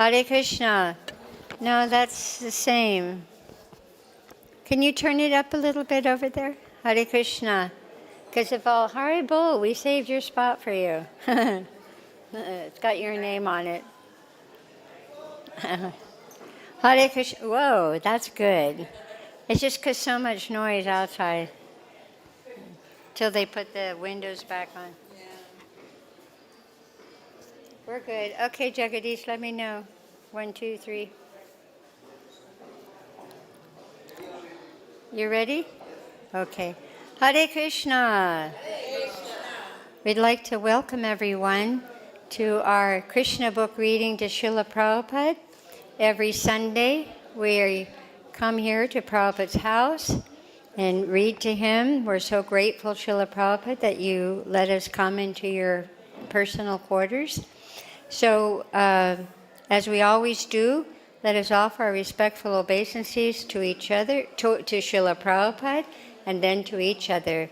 Hare Krishna. No, that's the same. Can you turn it up a little bit over there? Hare Krishna. Because if all Hare Bol, we saved your spot for you. It's got your name on it. Hare Krishna. Whoa, that's good. It's just because so much noise outside. Till they put the windows back on. Yeah. We're good. Okay, Jagadish, let me know. 1, 2, 3. You ready? Okay. Hare Krishna. Hare Krishna. We'd like to welcome everyone to our Krishna book reading to Srila Prabhupada. Every Sunday we come here to Prabhupada's house and read to him. We're so grateful, Srila Prabhupada, that you let us come into your personal quarters. So, as we always do, let us offer our respectful obeisances to each other, to Srila Prabhupada, and then to each other.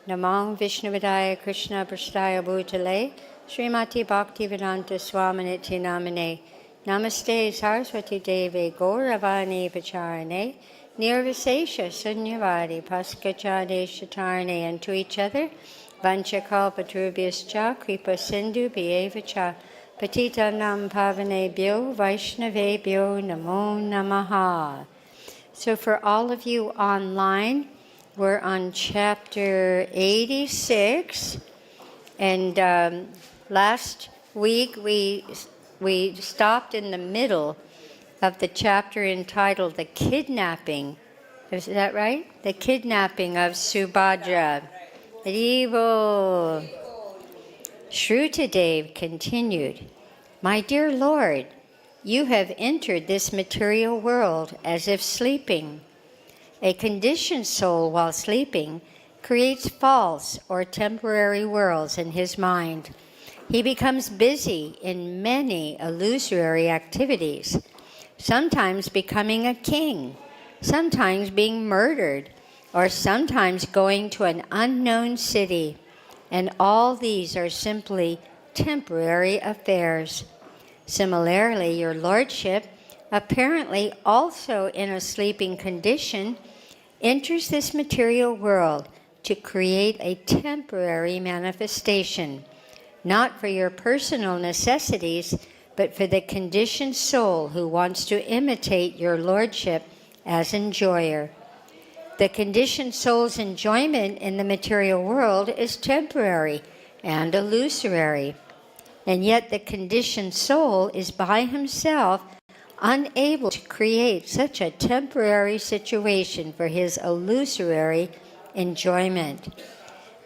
Namah Vishnuvedaya Krishna Prasthaya Bhutale Srimati Bhaktivedanta Swaminiti Namane Namaste Saraswati Deve Gauravani Pacharane Nirvisesha Sunyavadi Paskachade Shatarane. And to each other, Vanchakalpatrubhyascha Kripa Sindhu Bhyevacha Patitanam Pavanebhyo Vaishnavebhyo Namo Namaha. So for all of you online, we're on chapter 86, and last week we stopped in the middle of the chapter entitled The Kidnapping. Is that right? The Kidnapping of Subhadra. Haribo. Shruta continued, "My dear Lord, you have entered this material world as if sleeping. A conditioned soul, while sleeping, creates false or temporary worlds in his mind. He becomes busy in many illusory activities, sometimes becoming a king, sometimes being murdered, or sometimes going to an unknown city. And all these are simply temporary affairs. Similarly, your Lordship, apparently also in a sleeping condition, enters this material world to create a temporary manifestation, not for your personal necessities, but for the conditioned soul who wants to imitate your Lordship as enjoyer. The conditioned soul's enjoyment in the material world is temporary and illusory, and yet the conditioned soul is by himself unable to create such a temporary situation for his illusory enjoyment.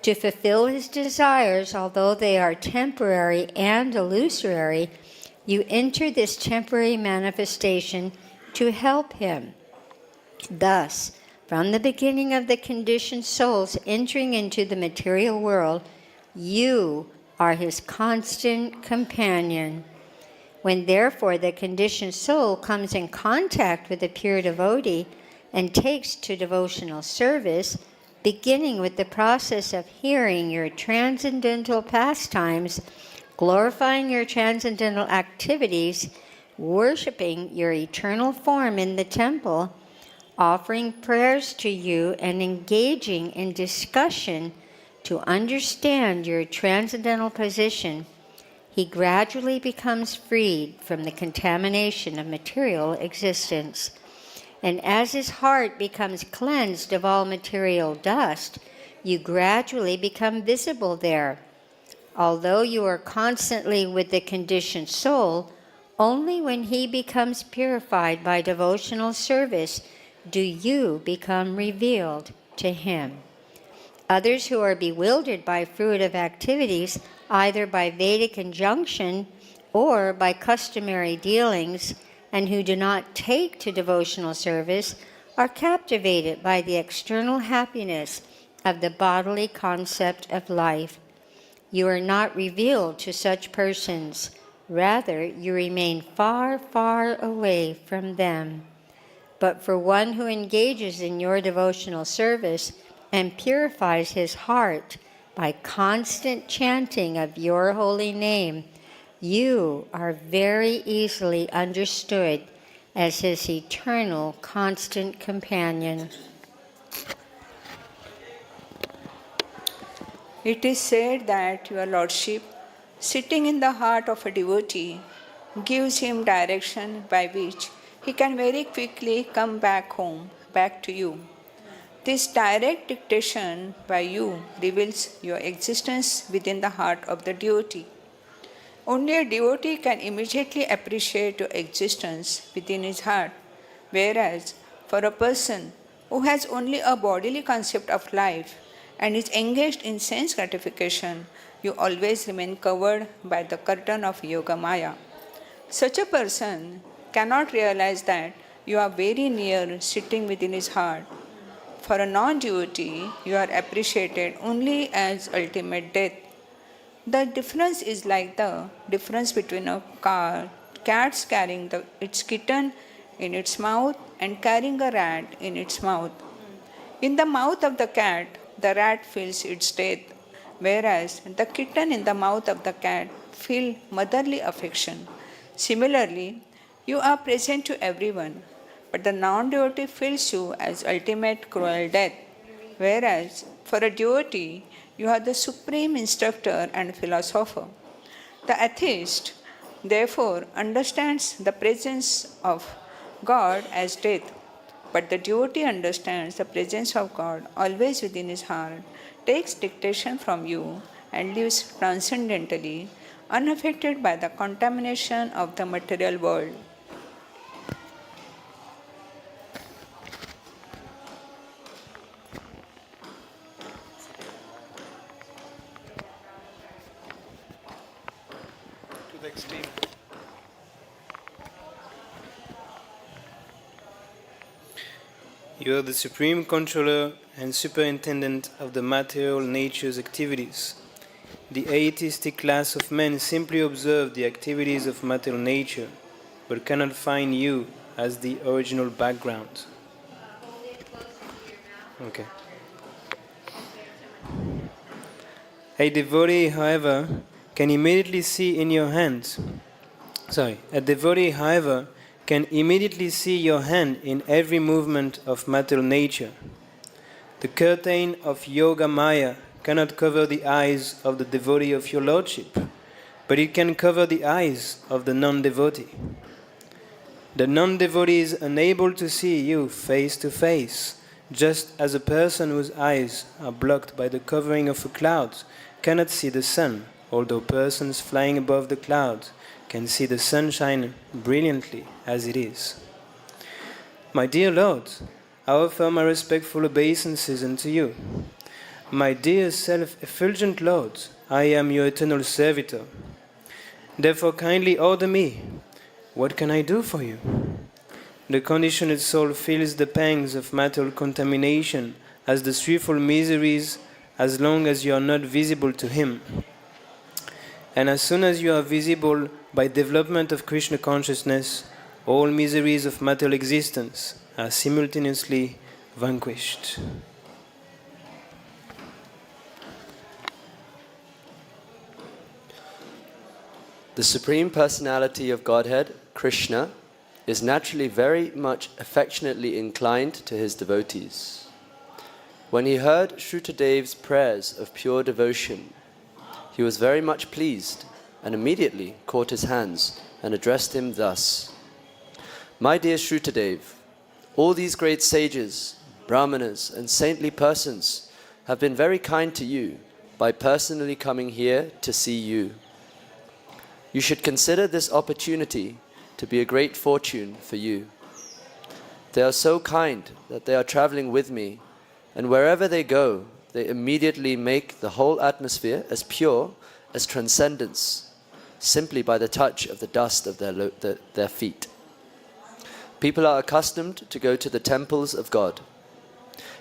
To fulfill his desires, although they are temporary and illusory, you enter this temporary manifestation to help him. Thus, from the beginning of the conditioned souls entering into the material world, you are his constant companion. When therefore the conditioned soul comes in contact with a pure devotee and takes to devotional service, beginning with the process of hearing your transcendental pastimes, glorifying your transcendental activities, worshiping your eternal form in the temple, offering prayers to you, and engaging in discussion to understand your transcendental position, he gradually becomes freed from the contamination of material existence. And as his heart becomes cleansed of all material dust, you gradually become visible there. Although you are constantly with the conditioned soul, only when he becomes purified by devotional service do you become revealed to him. Others who are bewildered by fruitive activities, either by Vedic injunction or by customary dealings, and who do not take to devotional service, are captivated by the external happiness of the bodily concept of life. You are not revealed to such persons. Rather, you remain far, far away from them. But for one who engages in your devotional service and purifies his heart by constant chanting of your holy name, you are very easily understood as his eternal, constant companion. It is said that your Lordship, sitting in the heart of a devotee, gives him direction by which he can very quickly come back home, back to you. This direct dictation by you reveals your existence within the heart of the devotee. Only a devotee can immediately appreciate your existence within his heart, whereas for a person who has only a bodily concept of life and is engaged in sense gratification, you always remain covered by the curtain of Yoga Maya. Such a person cannot realize that you are very near sitting within his heart. For a non-devotee, you are appreciated only as ultimate death. The difference is like the difference between a cat carrying its kitten in its mouth and carrying a rat in its mouth. In the mouth of the cat, the rat feels its death, whereas the kitten in the mouth of the cat feels motherly affection. Similarly, you are present to everyone, but the non-devotee feels you as ultimate cruel death, whereas for a devotee, you are the supreme instructor and philosopher. The atheist, therefore, understands the presence of God as death, but the devotee understands the presence of God always within his heart, takes dictation from you, and lives transcendentally, unaffected by the contamination of the material world. To the extreme. You are the supreme controller and superintendent of the material nature's activities. The atheistic class of men simply observe the activities of material nature, but cannot find you as the original background. Okay. A devotee, however, can immediately see in your hands. A devotee, however, can immediately see your hand in every movement of material nature. The curtain of Yoga Maya cannot cover the eyes of the devotee of your Lordship, but it can cover the eyes of the non-devotee. The non-devotee is unable to see you face to face, just as a person whose eyes are blocked by the covering of a cloud cannot see the sun, although persons flying above the clouds can see the sunshine brilliantly as it is. My dear Lord, I offer my respectful obeisances unto you. My dear self-effulgent Lord, I am your eternal servitor. Therefore kindly order me, what can I do for you? The conditioned soul feels the pangs of material contamination as the threefold miseries as long as you are not visible to him. And as soon as you are visible by development of Krishna consciousness, all miseries of material existence are simultaneously vanquished. The Supreme Personality of Godhead, Krishna, is naturally very much affectionately inclined to his devotees. When he heard Shrutadev's prayers of pure devotion, he was very much pleased and immediately caught his hands and addressed him thus: My dear Shrutadev, all these great sages, brahmanas and saintly persons have been very kind to you by personally coming here to see you. You should consider this opportunity to be a great fortune for you. They are so kind that they are traveling with me, and wherever they go, they immediately make the whole atmosphere as pure as transcendence, simply by the touch of the dust of their feet. People are accustomed to go to the temples of God.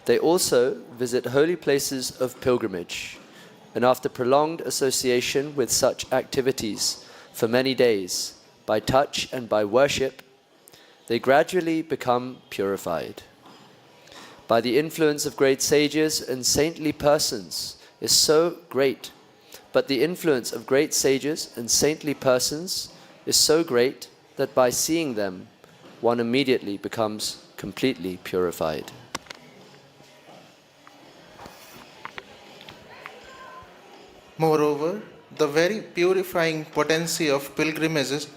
They also visit holy places of pilgrimage, and after prolonged association with such activities for many days, by touch and by worship, they gradually become purified. By the influence of great sages and saintly persons is so great But the influence of great sages and saintly persons is so great that by seeing them, one immediately becomes completely purified. Moreover, the very purifying potency of pilgrimages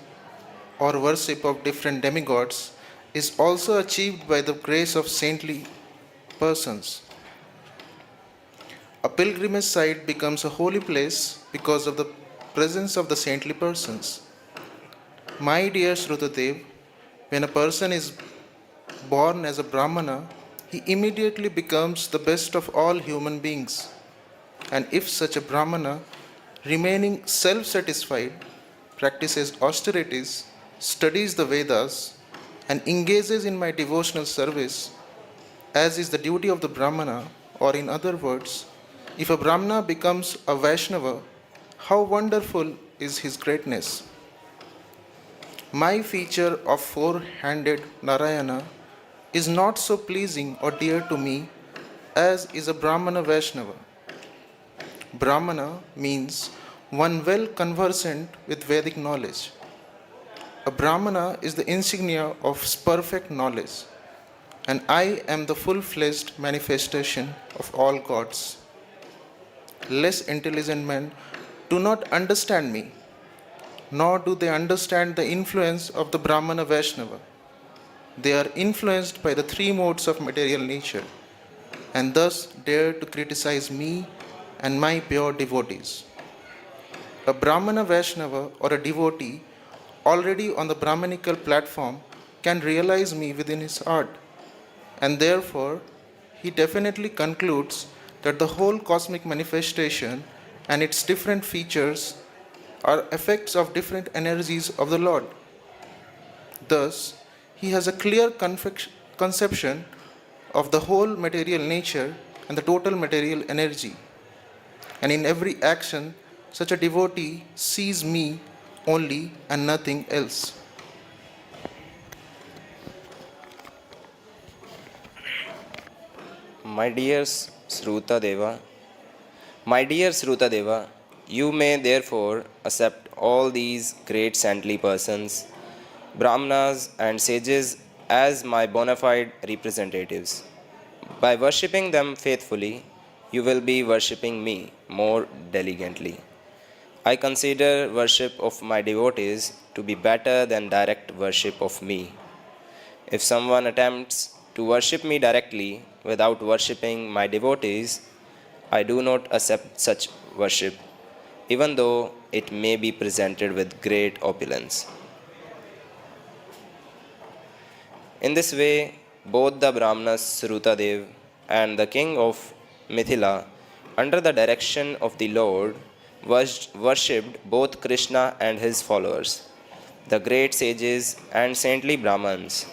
or worship of different demigods is also achieved by the grace of saintly persons. A pilgrimage site becomes a holy place because of the presence of the saintly persons. My dear Shrutadev, when a person is born as a Brahmana, he immediately becomes the best of all human beings. And if such a Brahmana, remaining self satisfied, practices austerities, studies the Vedas, and engages in my devotional service, as is the duty of the Brahmana, or in other words, if a Brahmana becomes a Vaishnava, how wonderful is his greatness! My feature of four-handed Narayana is not so pleasing or dear to me as is a Brahmana Vaishnava. Brahmana means one well conversant with Vedic knowledge. A Brahmana is the insignia of perfect knowledge, and I am the full-fledged manifestation of all gods. Less intelligent men do not understand me, nor do they understand the influence of the Brahmana Vaishnava. They are influenced by the three modes of material nature, and thus dare to criticize me and my pure devotees. A Brahmana Vaishnava or a devotee already on the Brahmanical platform can realize me within his heart, and therefore he definitely concludes that the whole cosmic manifestation and its different features are effects of different energies of the Lord. Thus, he has a clear conception of the whole material nature and the total material energy. And in every action, such a devotee sees me only and nothing else. My dear Srutadeva, my dear Srutadeva, you may therefore accept all these great saintly persons, Brahmanas and sages as my bona fide representatives. By worshipping them faithfully, you will be worshipping me more diligently. I consider worship of my devotees to be better than direct worship of me. If someone attempts to worship me directly without worshipping my devotees, I do not accept such worship, even though it may be presented with great opulence. In this way, both the Brahmanas Srutadev and the king of Mithila, under the direction of the Lord, worshipped both Krishna and his followers, the great sages and saintly Brahmans,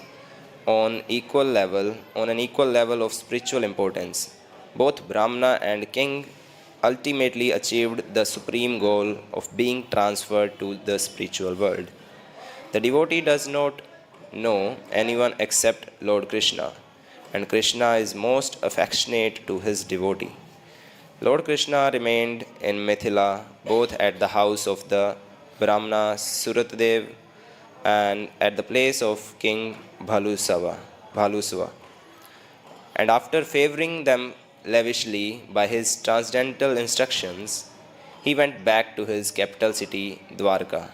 on an equal level of spiritual importance. Both Brahmana and king ultimately achieved the supreme goal of being transferred to the spiritual world. The devotee does not know anyone except Lord Krishna, and Krishna is most affectionate to his devotee. Lord Krishna remained in Mithila both at the house of the Brahmana Srutadev and at the place of King Bhalusava. And after favoring them lavishly by his transcendental instructions, he went back to his capital city, Dwarka.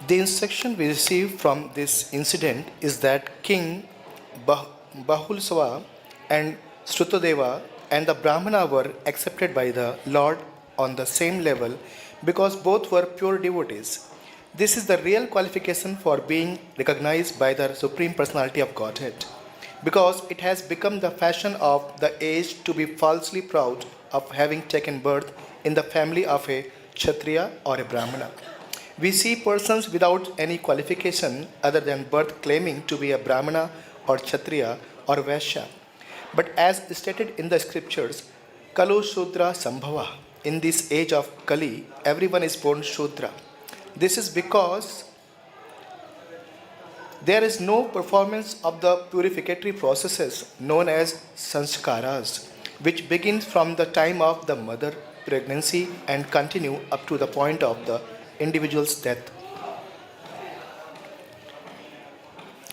The instruction we receive from this incident is that King Bahulsava and Srutadeva and the Brahmana were accepted by the Lord on the same level because both were pure devotees. This is the real qualification for being recognized by the Supreme Personality of Godhead, because it has become the fashion of the age to be falsely proud of having taken birth in the family of a Kshatriya or a Brahmana. We see persons without any qualification other than birth claiming to be a Brahmana or Kshatriya or Vaishya. But as stated in the scriptures, Kalu Shudra Sambhava, in this age of Kali, everyone is born Shudra. This is because There is no performance of the purificatory processes known as sanskaras, which begins from the time of the mother pregnancy and continue up to the point of the individual's death.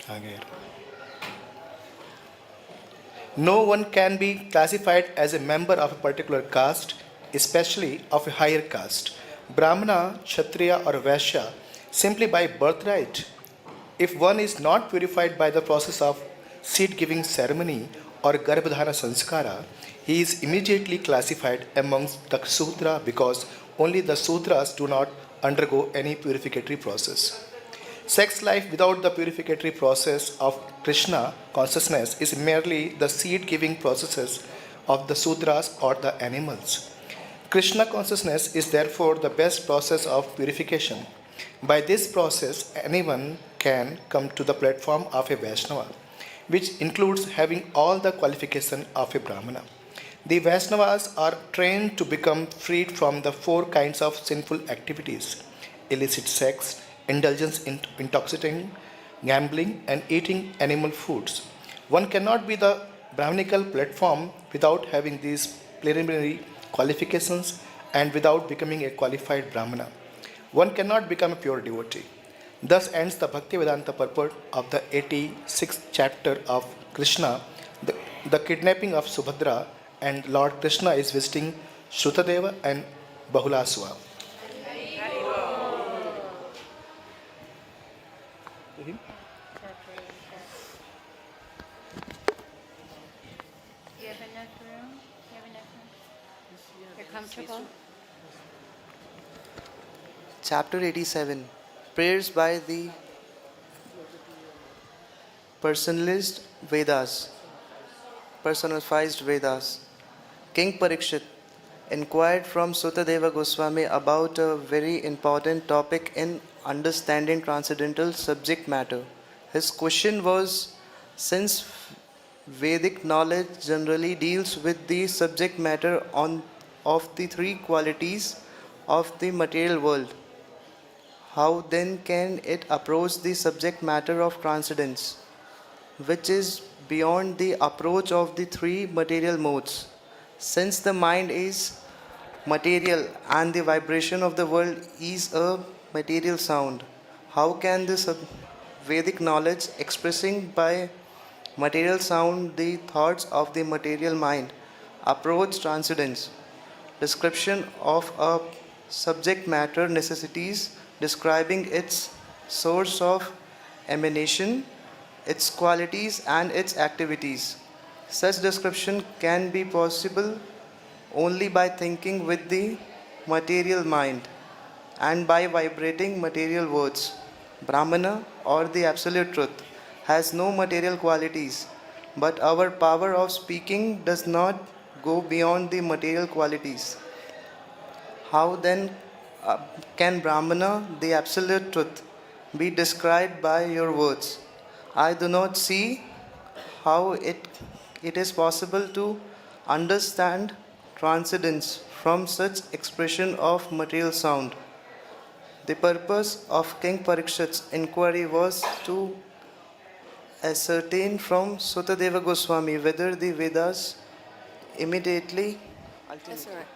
Again. No one can be classified as a member of a particular caste, especially of a higher caste, Brahmana, Kshatriya, or Vaishya, simply by birthright. If one is not purified by the process of seed giving ceremony or Garbhadhana Sanskara, he is immediately classified amongst the Sudra because only the Sudras do not undergo any purificatory process. Sex life without the purificatory process of Krishna consciousness is merely the seed giving processes of the Sudras or the animals. Krishna consciousness is therefore the best process of purification. By this process, anyone can come to the platform of a Vaishnava, which includes having all the qualification of a Brahmana. The Vaishnavas are trained to become freed from the four kinds of sinful activities: illicit sex, indulgence in intoxicating, gambling, and eating animal foods. One cannot be the Brahminical platform without having these preliminary qualifications and without becoming a qualified Brahmana. One cannot become a pure devotee. Thus ends the Bhaktivedanta purport of the 86th chapter of Krishna, the kidnapping of Subhadra, and Lord Krishna is visiting Shrutadeva and Bahulaswa. You have enough room? You have enough room? You're comfortable? Chapter 87 Prayers by the Personalized Vedas. Personified Vedas. King Parikshit inquired from Sutadeva Goswami about a very important topic in understanding transcendental subject matter. His question was, since Vedic knowledge generally deals with the subject matter of the three qualities of the material world, how then can it approach the subject matter of transcendence, which is beyond the approach of the three material modes? Since the mind is material and the vibration of the world is a material sound, how can this Vedic knowledge expressing by material sound the thoughts of the material mind approach transcendence? Description of a subject matter necessities describing its source of emanation, its qualities and its activities. Such description can be possible only by thinking with the material mind and by vibrating material words. Brahmana, or the absolute truth, has no material qualities, but our power of speaking does not go beyond the material qualities. How then can Brahmana, the absolute truth, be described by your words? I do not see how it is possible to understand transcendence from such expression of material sound. The purpose of King Parikshit's inquiry was to ascertain from Sutadeva Goswami whether the Vedas immediately. That's all right.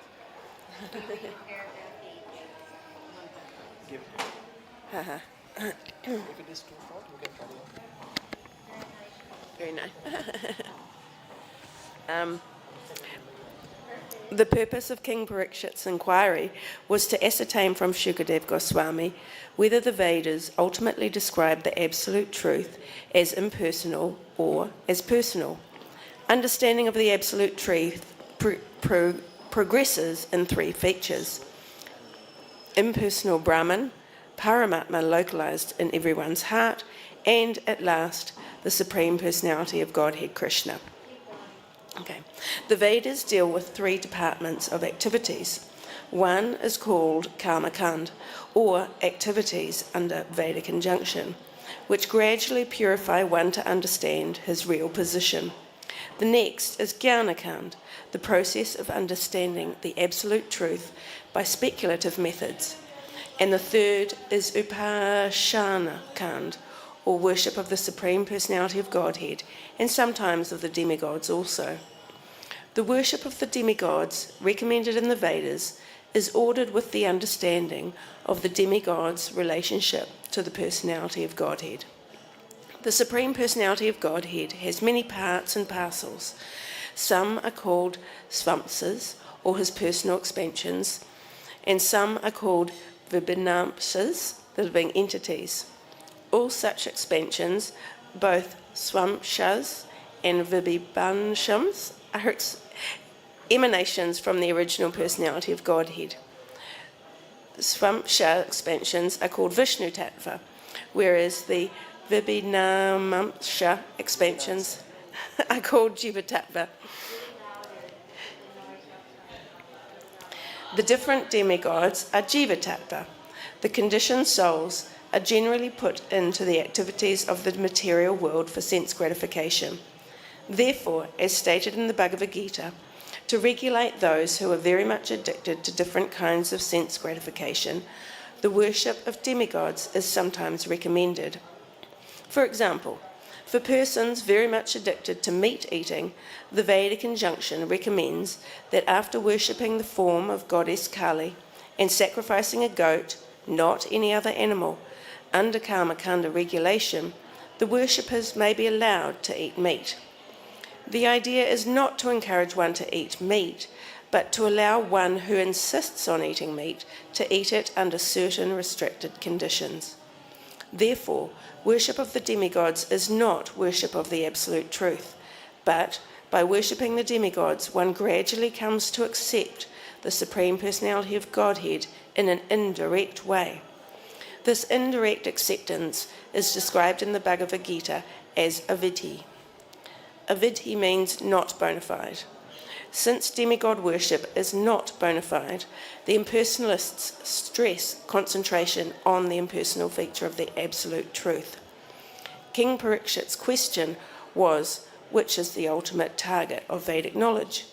If it is too short, we can carry on. Very nice. The purpose of King Parikshit's inquiry was to ascertain from Shukadev Goswami whether the Vedas ultimately describe the absolute truth as impersonal or as personal. Understanding of the absolute truth progresses in three features: impersonal Brahman, Paramatma localized in everyone's heart, and at last, the Supreme Personality of Godhead, Krishna. Okay. The Vedas deal with three departments of activities. One is called Karmakand, or activities under Vedic injunction, which gradually purify one to understand his real position. The next is Jnanakand, the process of understanding the absolute truth by speculative methods. And the third is Upasana Kand, or worship of the Supreme Personality of Godhead, and sometimes of the demigods also. The worship of the demigods, recommended in the Vedas, is ordered with the understanding of the demigod's relationship to the personality of Godhead. The Supreme Personality of Godhead has many parts and parcels. Some are called svamsas, or his personal expansions, and some are called vibhinamsas, the living entities. All such expansions, both swamshas and vibhinamshas, are emanations from the original personality of Godhead. The swamsha expansions are called Vishnu Tattva, whereas the vibhinamsha expansions are called Jiva Tattva. The different demigods are Jiva Tattva. The conditioned souls are generally put into the activities of the material world for sense gratification. Therefore, as stated in the Bhagavad Gita, to regulate those who are very much addicted to different kinds of sense gratification, the worship of demigods is sometimes recommended. For example, for persons very much addicted to meat eating, the Vedic injunction recommends that after worshipping the form of goddess Kali and sacrificing a goat, not any other animal, under Karmakanda regulation, the worshippers may be allowed to eat meat. The idea is not to encourage one to eat meat, but to allow one who insists on eating meat to eat it under certain restricted conditions. Therefore, worship of the demigods is not worship of the absolute truth, but by worshipping the demigods, one gradually comes to accept the Supreme Personality of Godhead in an indirect way. This indirect acceptance is described in the Bhagavad Gita as avidhi. Avidhi means not bona fide. Since demigod worship is not bona fide, the impersonalists stress concentration on the impersonal feature of the absolute truth. King Parikshit's question was, which is the ultimate target of Vedic knowledge?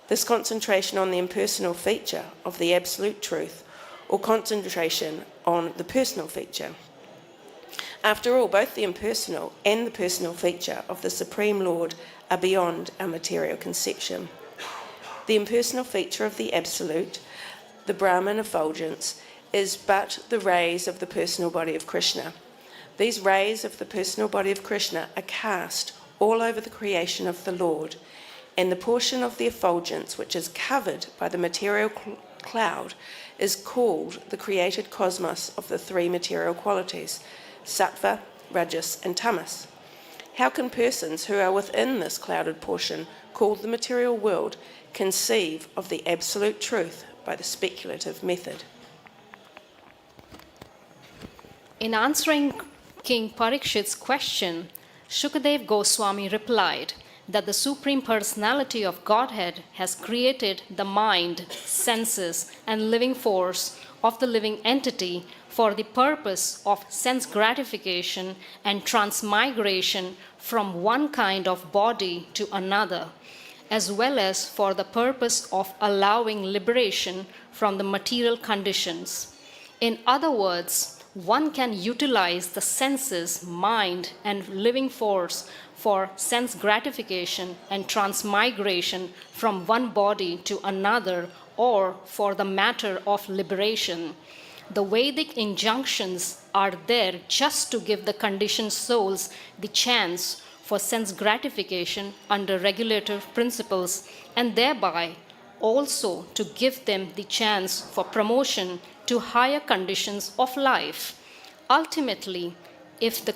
This concentration on the impersonal feature of the absolute truth, or concentration on the personal feature? After all, both the impersonal and the personal feature of the Supreme Lord are beyond our material conception. The impersonal feature of the Absolute, the Brahman effulgence, is but the rays of the personal body of Krishna. These rays of the personal body of Krishna are cast all over the creation of the Lord, and the portion of the effulgence which is covered by the material cloud is called the created cosmos of the three material qualities, sattva, rajas, and tamas. How can persons who are within this clouded portion, called the material world, conceive of the absolute truth by the speculative method? In answering King Parikshit's question, Shukadev Goswami replied that the Supreme Personality of Godhead has created the mind, senses, and living force of the living entity for the purpose of sense gratification and transmigration from one kind of body to another, as well as for the purpose of allowing liberation from the material conditions. In other words, one can utilize the senses, mind, and living force for sense gratification and transmigration from one body to another, or for the matter of liberation. The Vedic injunctions are there just to give the conditioned souls the chance for sense gratification under regulative principles, and thereby also to give them the chance for promotion to higher conditions of life. Ultimately, if the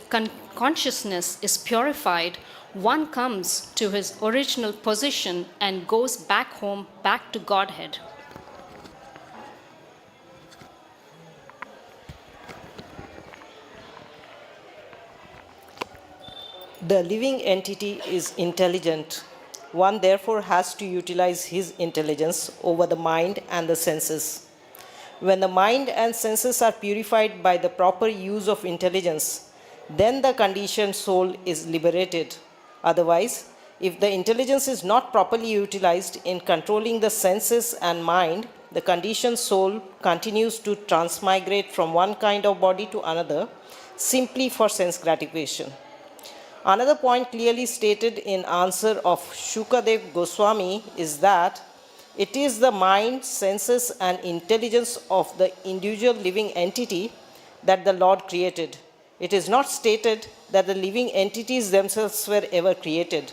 consciousness is purified, one comes to his original position and goes back home, back to Godhead. The living entity is intelligent. One therefore has to utilize his intelligence over the mind and the senses. When the mind and senses are purified by the proper use of intelligence, then the conditioned soul is liberated. Otherwise, if the intelligence is not properly utilized in controlling the senses and mind, the conditioned soul continues to transmigrate from one kind of body to another, simply for sense gratification. Another point clearly stated in answer of Shukadev Goswami is that it is the mind, senses, and intelligence of the individual living entity that the Lord created. It is not stated that the living entities themselves were ever created.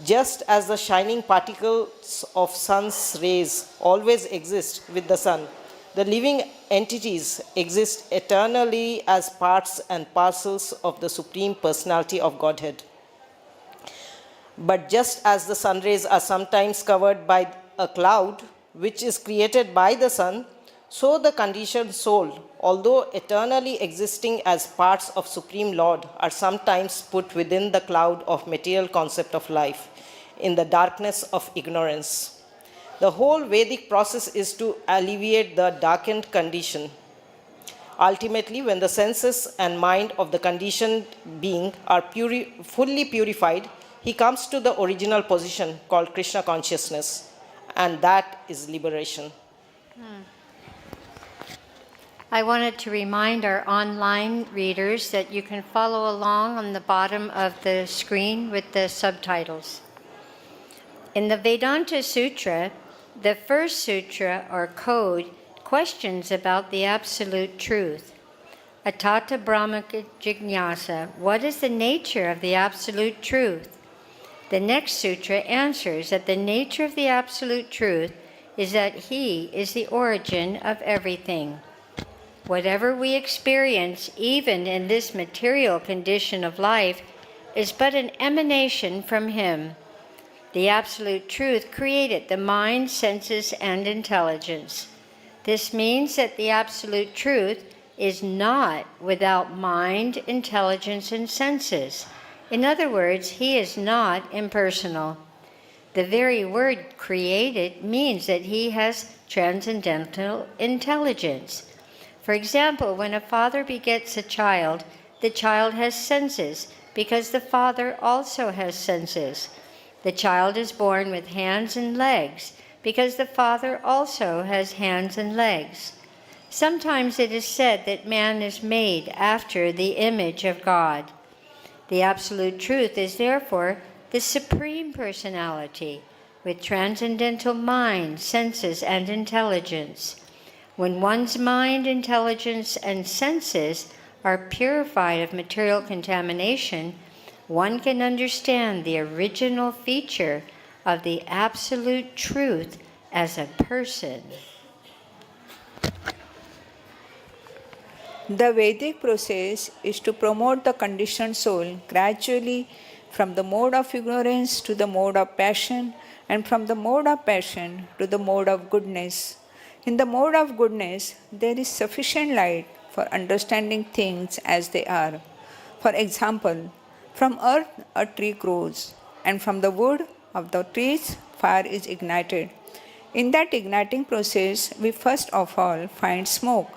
Just as the shining particles of sun's rays always exist with the sun, the living entities exist eternally as parts and parcels of the Supreme Personality of Godhead. But just as the sun rays are sometimes covered by a cloud, which is created by the sun, so the conditioned soul, although eternally existing as parts of Supreme Lord, are sometimes put within the cloud of material concept of life, in the darkness of ignorance. The whole Vedic process is to alleviate the darkened condition. Ultimately, when the senses and mind of the conditioned being are fully purified, he comes to the original position called Krishna consciousness, and that is liberation. I wanted to remind our online readers that you can follow along on the bottom of the screen with the subtitles. In the Vedanta Sutra, the first sutra or code questions about the absolute truth. Atata Brahmaka Jignasa, what is the nature of the absolute truth? The next sutra answers that the nature of the absolute truth is that he is the origin of everything. Whatever we experience, even in this material condition of life, is but an emanation from him. The absolute truth created the mind, senses, and intelligence. This means that the absolute truth is not without mind, intelligence, and senses. In other words, he is not impersonal. The very word created means that he has transcendental intelligence. For example, when a father begets a child, the child has senses because the father also has senses. The child is born with hands and legs because the father also has hands and legs. Sometimes it is said that man is made after the image of God. The absolute truth is therefore the Supreme Personality with transcendental mind, senses, and intelligence. When one's mind, intelligence, and senses are purified of material contamination, one can understand the original feature of the absolute truth as a person. The Vedic process is to promote the conditioned soul gradually from the mode of ignorance to the mode of passion, and from the mode of passion to the mode of goodness. In the mode of goodness, there is sufficient light for understanding things as they are. For example, from earth a tree grows, and from the wood of the trees fire is ignited. In that igniting process, we first of all find smoke,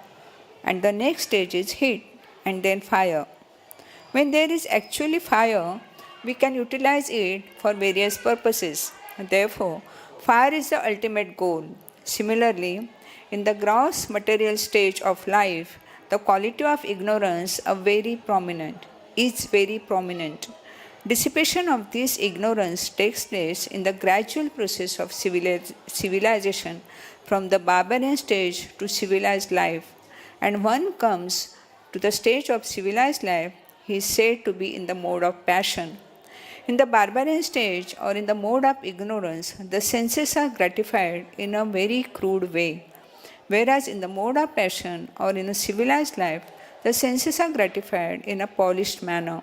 and the next stage is heat, and then fire. When there is actually fire, we can utilize it for various purposes. Therefore, fire is the ultimate goal. Similarly, in the gross material stage of life, the quality of ignorance is very prominent. Dissipation of this ignorance takes place in the gradual process of civilization from the barbarian stage to civilized life. And one comes to the stage of civilized life, he is said to be in the mode of passion. In the barbarian stage or in the mode of ignorance, the senses are gratified in a very crude way. Whereas in the mode of passion or in a civilized life, the senses are gratified in a polished manner.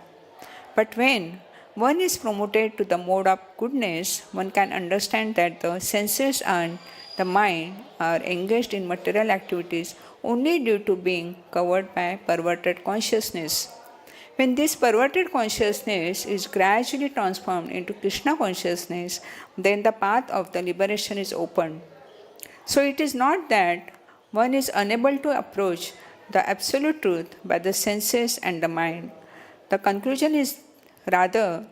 But when one is promoted to the mode of goodness, one can understand that the senses and the mind are engaged in material activities only due to being covered by perverted consciousness. When this perverted consciousness is gradually transformed into Krishna consciousness, then the path of the liberation is opened. So it is not that one is unable to approach the absolute truth by the senses and the mind. The conclusion is rather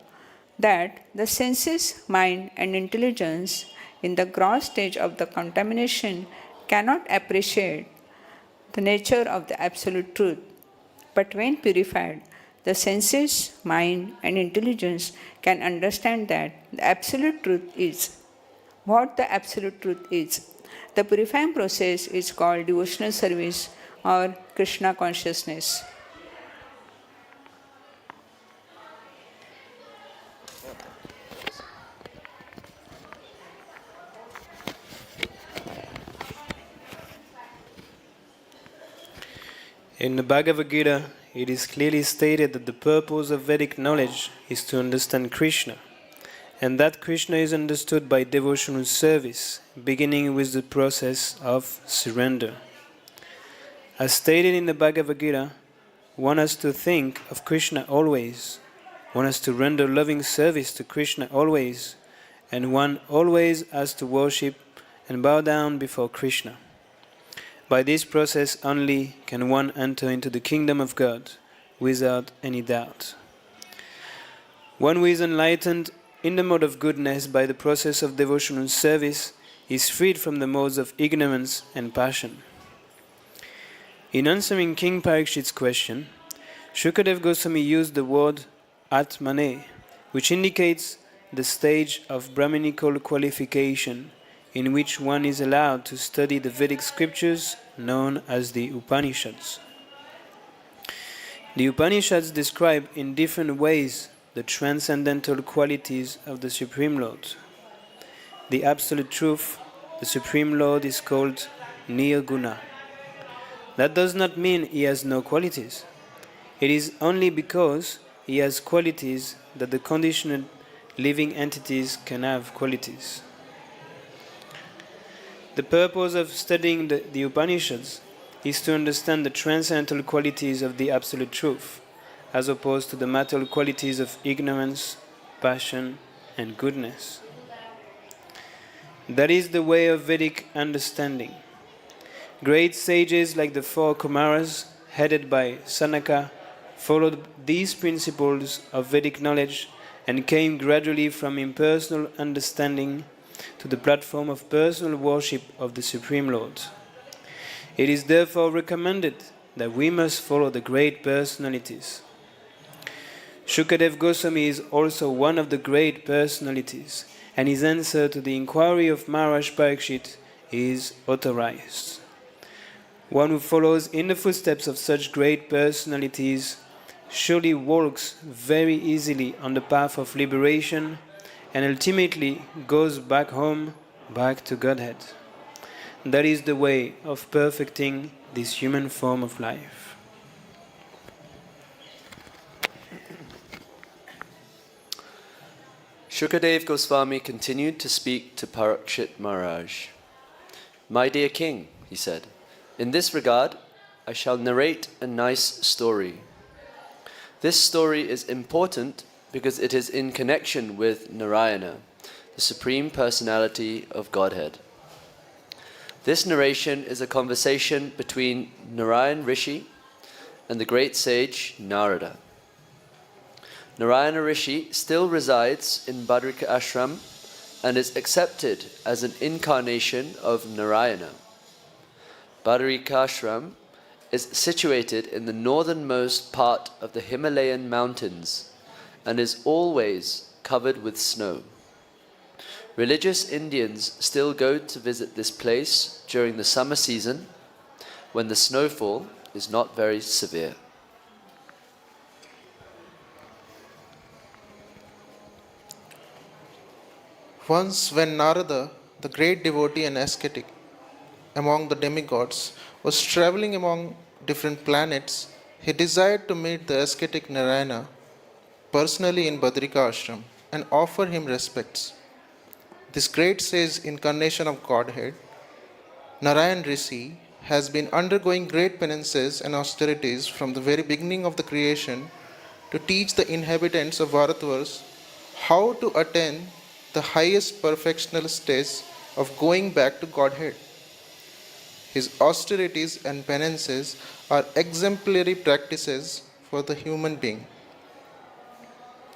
that the senses, mind, and intelligence in the gross stage of the contamination cannot appreciate the nature of the absolute truth. But when purified, the senses, mind, and intelligence can understand that the absolute truth is. What the absolute truth is. The purifying process is called devotional service or Krishna consciousness. In the Bhagavad Gita, it is clearly stated that the purpose of Vedic knowledge is to understand Krishna, and that Krishna is understood by devotional service, beginning with the process of surrender. As stated in the Bhagavad Gita, one has to think of Krishna always, one has to render loving service to Krishna always, and one always has to worship and bow down before Krishna. By this process only can one enter into the kingdom of God without any doubt. One who is enlightened in the mode of goodness by the process of devotional service is freed from the modes of ignorance and passion. In answering King Parikshit's question, Shukadev Goswami used the word Atmane, which indicates the stage of Brahminical qualification in which one is allowed to study the Vedic scriptures known as the Upanishads. The Upanishads describe in different ways the transcendental qualities of the Supreme Lord. The Absolute Truth, the Supreme Lord, is called Nirguna. That does not mean he has no qualities. It is only because he has qualities that the conditioned living entities can have qualities. The purpose of studying the Upanishads is to understand the transcendental qualities of the Absolute Truth, as opposed to the material qualities of ignorance, passion, and goodness. That is the way of Vedic understanding. Great sages like the four Kumaras, headed by Sanaka, followed these principles of Vedic knowledge and came gradually from impersonal understanding to the platform of personal worship of the Supreme Lord. It is therefore recommended that we must follow the great personalities. Shukadev Goswami is also one of the great personalities, and his answer to the inquiry of Maharaj Parikshit is authorized. One who follows in the footsteps of such great personalities surely walks very easily on the path of liberation and ultimately goes back home, back to Godhead. That is the way of perfecting this human form of life. Shukadev Goswami continued to speak to Parikshit Maharaj. "My dear king," he said, "in this regard, I shall narrate a nice story. This story is important because it is in connection with Narayana, the Supreme Personality of Godhead. This narration is a conversation between Narayan Rishi and the great sage Narada. Narayana Rishi still resides in Badrika Ashram and is accepted as an incarnation of Narayana. Badrika Ashram is situated in the northernmost part of the Himalayan mountains and is always covered with snow. Religious Indians still go to visit this place during the summer season when the snowfall is not very severe. Once, when Narada, the great devotee and ascetic among the demigods, was traveling among different planets, he desired to meet the ascetic Narayana personally in Badrika Ashram and offer him respects. This great sage incarnation of Godhead, Narayan Rishi, has been undergoing great penances and austerities from the very beginning of the creation to teach the inhabitants of Bharatvarsh how to attain the highest perfectional stage of going back to Godhead. His austerities and penances are exemplary practices for the human being.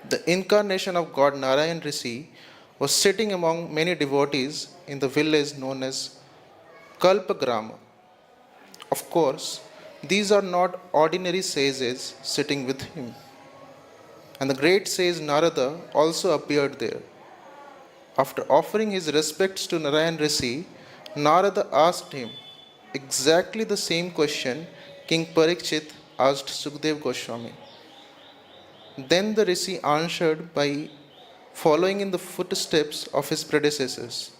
The incarnation of God Narayan Rishi was sitting among many devotees in the village known as Kalpagrama. Of course, these are not ordinary sages sitting with him. And the great sage Narada also appeared there. After offering his respects to Narayan Rishi, Narada asked him exactly the same question King Parikshit asked Sukdev Goswami. Then the Rishi answered by following in the footsteps of his predecessors.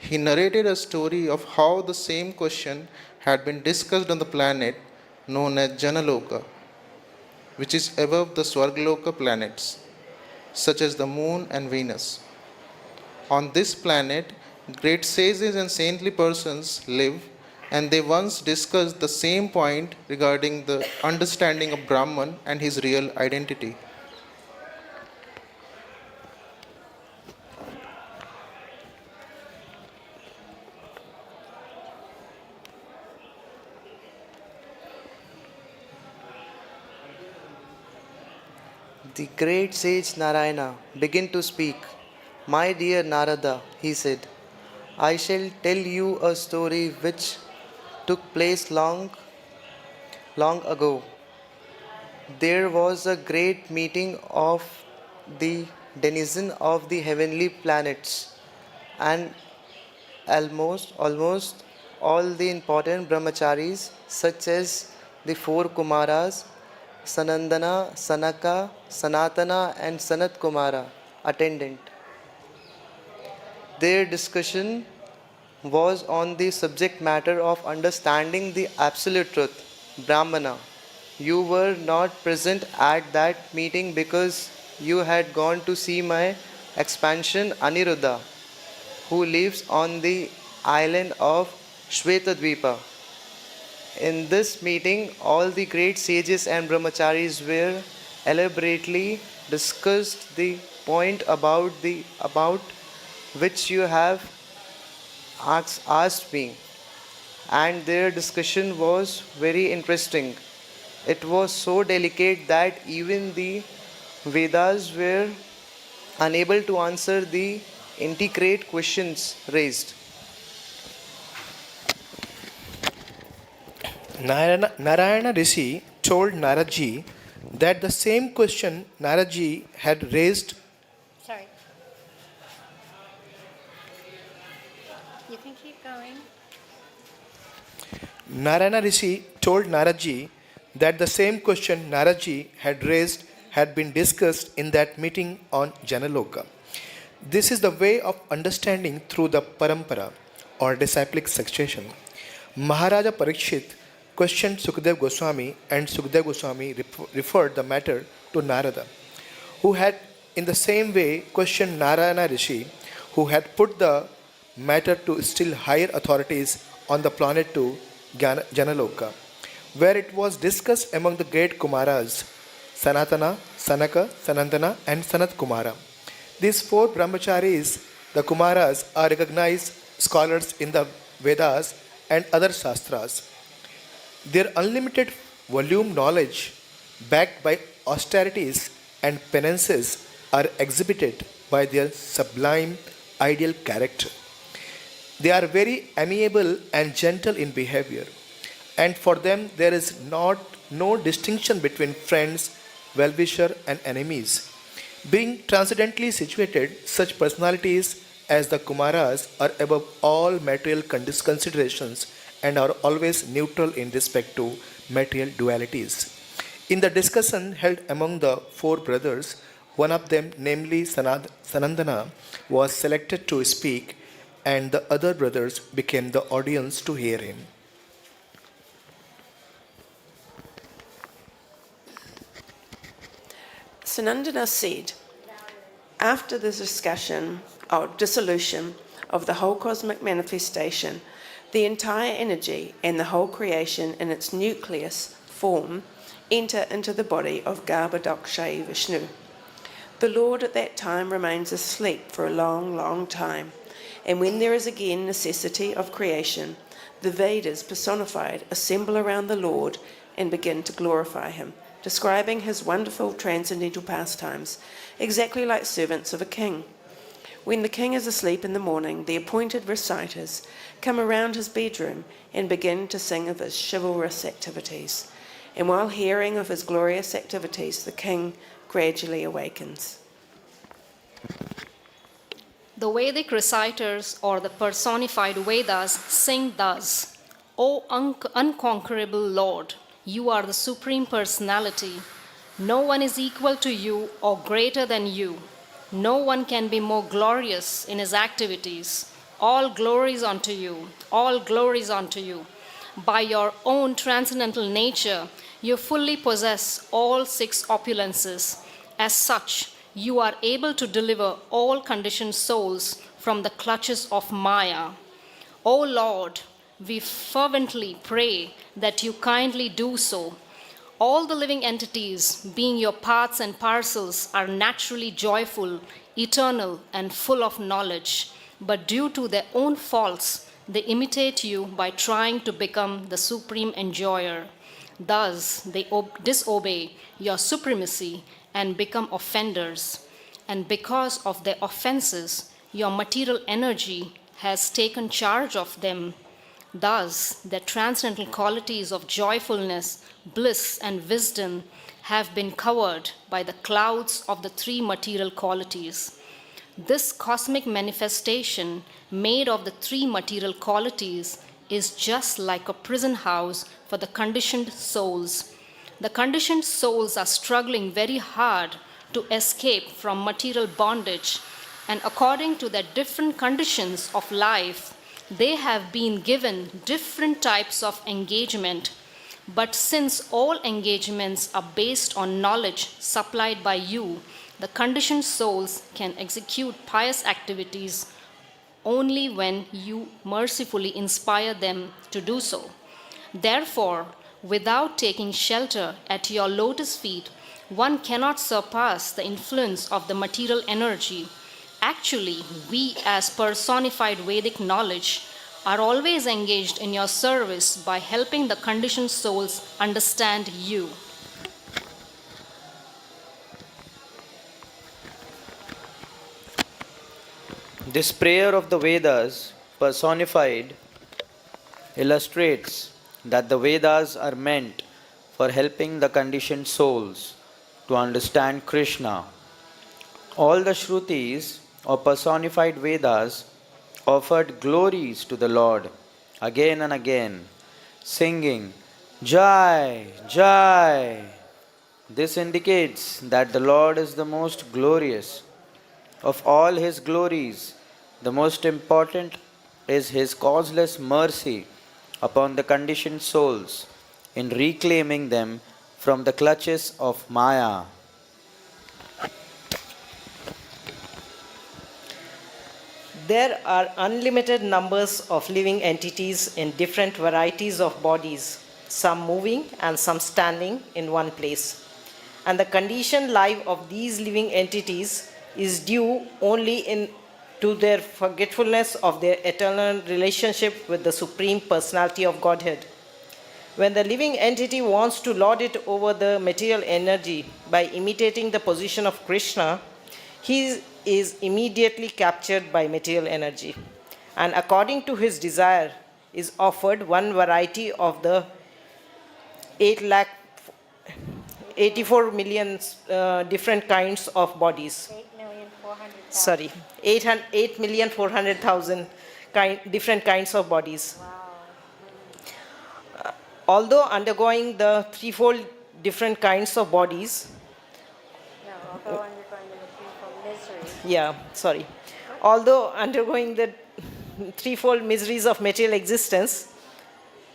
He narrated a story of how the same question had been discussed on the planet known as Janaloka, which is above the Swargaloka planets, such as the moon and Venus. On this planet, great sages and saintly persons live, and they once discussed the same point regarding the understanding of Brahman and his real identity. The great sage Narayana began to speak. My dear Narada, he said, I shall tell you a story which took place long ago. There was a great meeting of the denizens of the heavenly planets, and almost all the important brahmacharis such as the four Kumaras, Sanandana, Sanaka, Sanatana and Sanat Kumara attended. Their discussion was on the subject matter of understanding the absolute truth, Brahmana. You were not present at that meeting because you had gone to see my expansion Aniruddha, who lives on the island of Shvetadvipa. In this meeting, all the great sages and brahmacharis were elaborately discussed the point about which you have asked me, and their discussion was very interesting. It was so delicate that even the Vedas were unable to answer the intricate questions raised. Narayana Rishi told Naradji that the same question Naradji had raised. Sorry. You can keep going. Narayana Rishi told Naradji that the same question Naradji had raised had been discussed in that meeting on Janaloka. This is the way of understanding through the parampara or disciplic succession. Maharaja Parikshit questioned Sukdev Goswami, and Sukdev Goswami referred the matter to Narada, who had in the same way questioned Narayana Rishi, who had put the matter to still higher authorities on the planet to Janaloka, where it was discussed among the great Kumaras, Sanatana, Sanaka, Sanandana and Sanat Kumara. These four brahmacharis, the Kumaras, are recognized scholars in the Vedas and other Shastras. Their unlimited volume knowledge, backed by austerities and penances, are exhibited by their sublime ideal character. They are very amiable and gentle in behavior, and for them there is no distinction between friends, well-wisher and enemies. Being transcendently situated, such personalities as the Kumaras are above all material considerations and are always neutral in respect to material dualities. In the discussion held among the four brothers, one of them, namely Sanandana, was selected to speak, and the other brothers became the audience to hear him. Sanandana said, after the discussion or dissolution of the whole cosmic manifestation, the entire energy and the whole creation in its nucleus form enter into the body of Garbhodakshayi Vishnu. The Lord at that time remains asleep for a long, long time, and when there is again necessity of creation, the Vedas personified assemble around the Lord and begin to glorify him, describing his wonderful transcendental pastimes, exactly like servants of a king. When the king is asleep in the morning, the appointed reciters come around his bedroom and begin to sing of his chivalrous activities. And while hearing of his glorious activities, the king gradually awakens. The Vedic reciters or the personified Vedas sing thus: O unconquerable Lord, you are the Supreme Personality. No one is equal to you or greater than you. No one can be more glorious in his activities. All glories unto you, all glories unto you. By your own transcendental nature, you fully possess all six opulences. As such, you are able to deliver all conditioned souls from the clutches of Maya. O Lord, we fervently pray that you kindly do so. All the living entities, being your parts and parcels, are naturally joyful, eternal, and full of knowledge. But due to their own faults, they imitate you by trying to become the supreme enjoyer. Thus, they disobey your supremacy and become offenders. And because of their offenses, your material energy has taken charge of them. Thus, the transcendental qualities of joyfulness, bliss, and wisdom have been covered by the clouds of the three material qualities. This cosmic manifestation, made of the three material qualities, is just like a prison house for the conditioned souls. The conditioned souls are struggling very hard to escape from material bondage, and according to their different conditions of life, they have been given different types of engagement. But since all engagements are based on knowledge supplied by you, the conditioned souls can execute pious activities only when you mercifully inspire them to do so. Therefore, without taking shelter at your lotus feet, one cannot surpass the influence of the material energy. Actually, we as personified Vedic knowledge are always engaged in your service by helping the conditioned souls understand you. This prayer of the Vedas, personified, illustrates that the Vedas are meant for helping the conditioned souls to understand Krishna. All the Shrutis or personified Vedas offered glories to the Lord again and again, singing Jai, Jai. This indicates that the Lord is the most glorious. Of all his glories, the most important is his causeless mercy upon the conditioned souls in reclaiming them from the clutches of Maya. There are unlimited numbers of living entities in different varieties of bodies, some moving and some standing in one place. And the conditioned life of these living entities is due only to their forgetfulness of their eternal relationship with the Supreme Personality of Godhead. When the living entity wants to lord it over the material energy by imitating the position of Krishna, he is immediately captured by material energy, and according to his desire is offered one variety of the 84 million different kinds of bodies. 8,400,000 different kinds of bodies. Wow. Although undergoing the threefold different kinds of bodies, although undergoing the threefold miseries of material existence,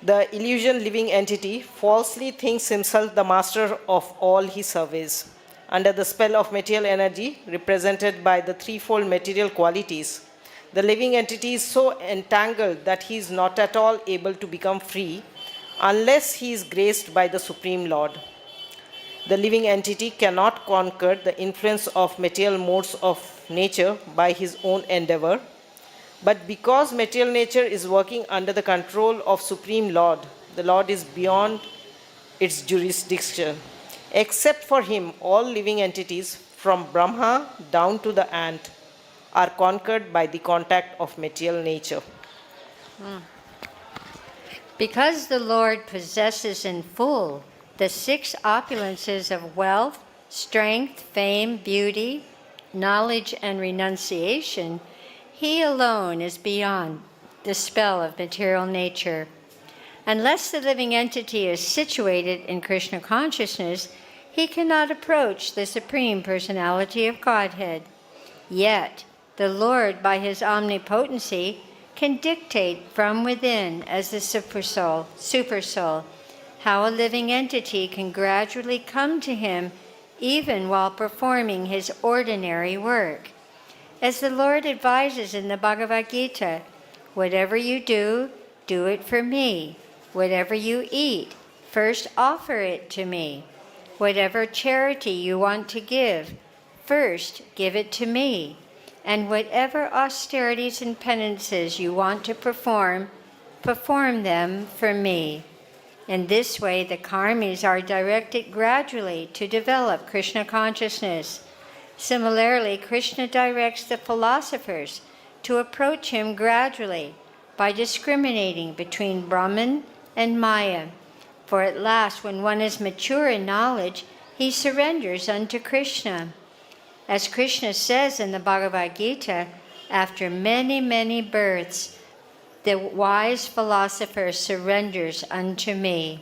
the illusion living entity falsely thinks himself the master of all he surveys. Under the spell of material energy, represented by the threefold material qualities, the living entity is so entangled that he is not at all able to become free unless he is graced by the Supreme Lord. The living entity cannot conquer the influence of material modes of nature by his own endeavor, but because material nature is working under the control of Supreme Lord, the Lord is beyond its jurisdiction. Except for him, all living entities, from Brahma down to the ant, are conquered by the contact of material nature. Because the Lord possesses in full the 6 opulences of wealth, strength, fame, beauty, knowledge, and renunciation, he alone is beyond the spell of material nature. Unless the living entity is situated in Krishna consciousness, he cannot approach the Supreme Personality of Godhead. Yet, the Lord, by his omnipotency, can dictate from within as the supersoul, how a living entity can gradually come to him even while performing his ordinary work. As the Lord advises in the Bhagavad Gita, whatever you do, do it for me. Whatever you eat, first offer it to me. Whatever charity you want to give, first give it to me. And whatever austerities and penances you want to perform them for me. In this way, the karmis are directed gradually to develop Krishna consciousness. Similarly, Krishna directs the philosophers to approach him gradually by discriminating between Brahman and Maya. For at last, when one is mature in knowledge, he surrenders unto Krishna. As Krishna says in the Bhagavad Gita, after many, many births, the wise philosopher surrenders unto me.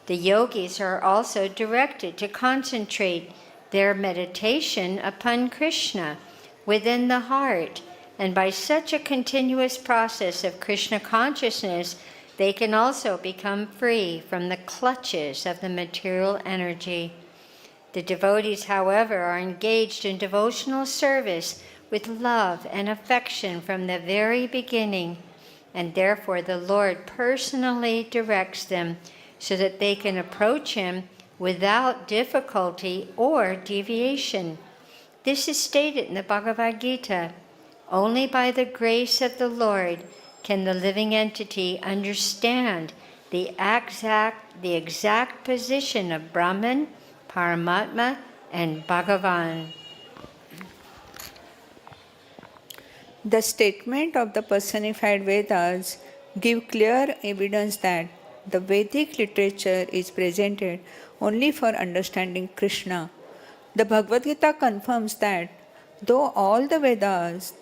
The yogis are also directed to concentrate their meditation upon Krishna within the heart, and by such a continuous process of Krishna consciousness, they can also become free from the clutches of the material energy. The devotees, however, are engaged in devotional service with love and affection from the very beginning, and therefore the Lord personally directs them so that they can approach him without difficulty or deviation. This is stated in the Bhagavad Gita. Only by the grace of the Lord can the living entity understand the exact position of Brahman, Paramatma, and Bhagavan. The statement of the personified Vedas give clear evidence that the Vedic literature is presented only for understanding Krishna. The Bhagavad Gita confirms that through all the Vedas,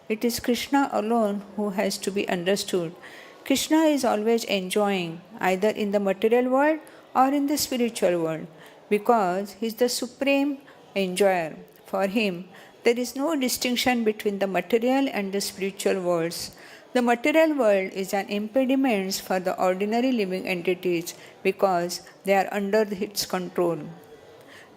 it is Krishna alone who has to be understood. Krishna is always enjoying, either in the material world or in the spiritual world, because he is the supreme enjoyer. For him, there is no distinction between the material and the spiritual worlds. The material world is an impediment for the ordinary living entities because they are under its control.